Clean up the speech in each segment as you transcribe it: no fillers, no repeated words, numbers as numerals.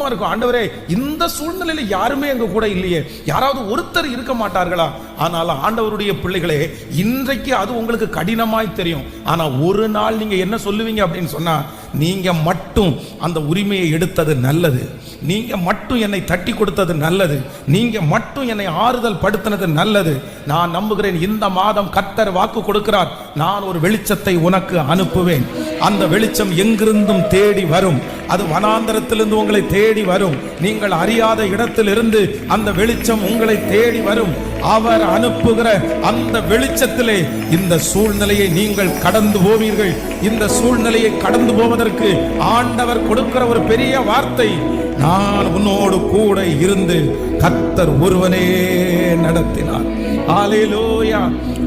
வருத்தமா இருக்கும். ஆண்டவரே, இந்த சூழ்நிலையில யாருமே எங்க கூட இல்லையே, யாராவது ஒருத்தர் இருக்க மாட்டார்களா? ஆனாலும் ஆண்டவருடைய பிள்ளைகளே, இன்றைக்கு அது உங்களுக்கு கடினமாய் தெரியும். ஆனா ஒரு நாள் நீங்க என்ன சொல்லுவீங்க அப்படின்னு சொன்னா, நீங்க மட்டும் அந்த உரிமையை எடுத்தது நல்லது, நீங்க மட்டும் என்னை தட்டி கொடுத்தது நல்லது, நீங்க மட்டும் என்னை ஆறுதல் படுத்தினது நல்லது. நான் நம்புகிறேன், இந்த மாதம் கர்த்தர் வாக்கு கொடுக்கிறார், நான் ஒரு வெளிச்சத்தை உனக்கு அனுப்புவேன். அந்த வெளிச்சம் எங்கிருந்தும் தேடி வரும். அது வனாந்தரத்திலிருந்து உங்களை தேடி வரும். நீங்கள் அறியாத இடத்திலிருந்து அந்த வெளிச்சம் உங்களை தேடி வரும். அவர் அனுப்புகிற அந்த வெளிச்சத்திலே இந்த சூழ்நிலையை நீங்கள் கடந்து போவீர்கள். இந்த சூழ்நிலையை கடந்து போவதற்கு ஆண்டவர் கொடுக்கிற ஒரு பெரிய வார்த்தை, நான் உன்னோடு கூட இருந்து கர்த்தர் ஒருவனே நடத்தினார். ஹல்லேலூயா.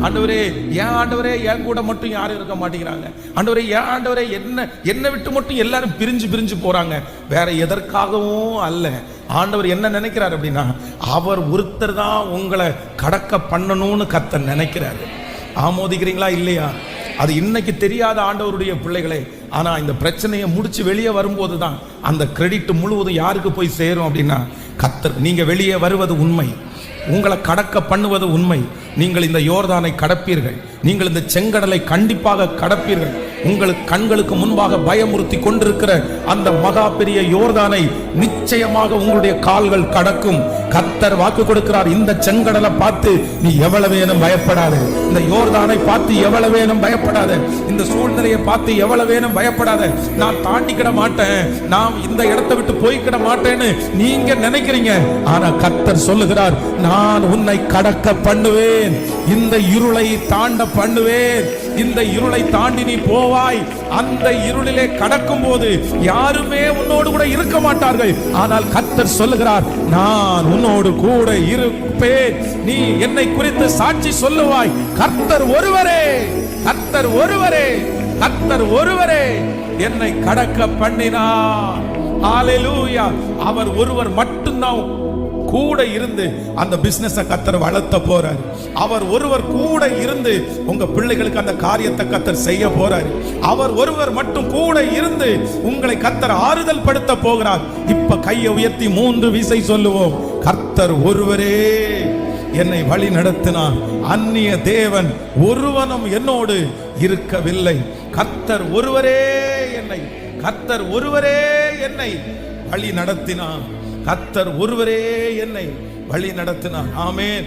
ஆண்டவரே, ஏன் ஆண்டவரே என் கூட மட்டும் யாரும் இருக்க மாட்டேங்கிறாங்க? ஆண்டவரே, ஏன் ஆண்டவரே என்னை விட்டு மட்டும் எல்லாரும் பிரிஞ்சு போறாங்க? வேற எதற்காகவும் அல்ல. ஆண்டவர் என்ன நினைக்கிறார் அப்படின்னா, அவர் ஒருத்தர் தான் உங்களை கடக்க பண்ணணும்னு கர்த்தர் நினைக்கிறாரு. ஆமோதிக்கிறீங்களா இல்லையா? அது இன்னைக்கு தெரியாத ஆண்டவருடைய பிள்ளைகளே. ஆனா இந்த பிரச்சனையை முடிச்சு வெளியே வரும்போது தான் அந்த கிரெடிட் முழுவதும் யாருக்கு போய் சேரும் அப்படின்னா கர்த்தர். நீங்க வெளியே வருவது உண்மை, உங்களை கடக்க பண்ணுவது உண்மை. நீங்கள் இந்த யோர்தானை கடப்பீர்கள், நீங்கள் இந்த செங்கடலை கண்டிப்பாக கடப்பீர்கள். உங்களுக்கு கண்களுக்கு முன்பாக பயமுறுத்தி கொண்டிருக்கிற அந்த மகா பெரிய யோர்தானை நிச்சயமாக உங்களுடைய கால்கள் கடக்கும். கர்த்தர் வாக்கு கொடுக்கிறார், இந்த செங்கடலை பார்த்து நீ எவ்வளவேனும் பயப்படாத, இந்த யோர்தானை பார்த்து எவ்வளவேனும் பயப்படாத, இந்த சூழ்நிலையை பார்த்து எவ்வளவேனும் பயப்படாத. நான் தாண்டிக்கிட மாட்டேன், நான் இந்த இடத்தை விட்டு போய்க்கிட மாட்டேன்னு நீங்க நினைக்கிறீங்க. ஆனா கர்த்தர் சொல்லுகிறார், நான் உன்னை கடக்க பண்ணுவேன், இந்த இருளை தாண்ட பண்ணுவேன். இந்த இருளை தாண்டி நீ போவாய். அந்த இருளிலே கடக்கும் போது யாருமே உன்னோடு கூட இருக்க மாட்டார்கள். ஆனால் கர்த்தர் சொல்லுகிறார், நான் உன்னோடு கூட இருப்பேன். நீ என்னை குறித்து சாட்சி சொல்லுவாய். கர்த்தர் ஒருவரே, கர்த்தர் ஒருவரே, கர்த்தர் ஒருவரே என்னை கடக்க பண்ணினார். ஹல்லேலூயா. அவர் ஒருவர் மட்டும்தான் கூட இருந்து அந்த பிசினஸை கர்த்தர் வளர்த்த போறார். அவர் ஒருவர் கூட இருந்து உங்க பிள்ளைகளுக்கு அந்த காரியத்தை கர்த்தர் செய்ய போறார். அவர் ஒருவர் மட்டும் கூட இருந்து உங்களை கர்த்தர் ஆறுதல் படுத்த போகிறார். இப்ப கையை உயர்த்தி 3 விசை சொல்லுவோம், கர்த்தர் ஒருவரே என்னை வழி நடத்தினார், அந்நிய தேவன் ஒருவனும் என்னோடு இருக்கவில்லை. கர்த்தர் ஒருவரே என்னை, கர்த்தர் ஒருவரே என்னை வழி நடத்தினார். கர்த்தர் ஒருவரே என்னை வழி நடத்தினார். ஆமென்.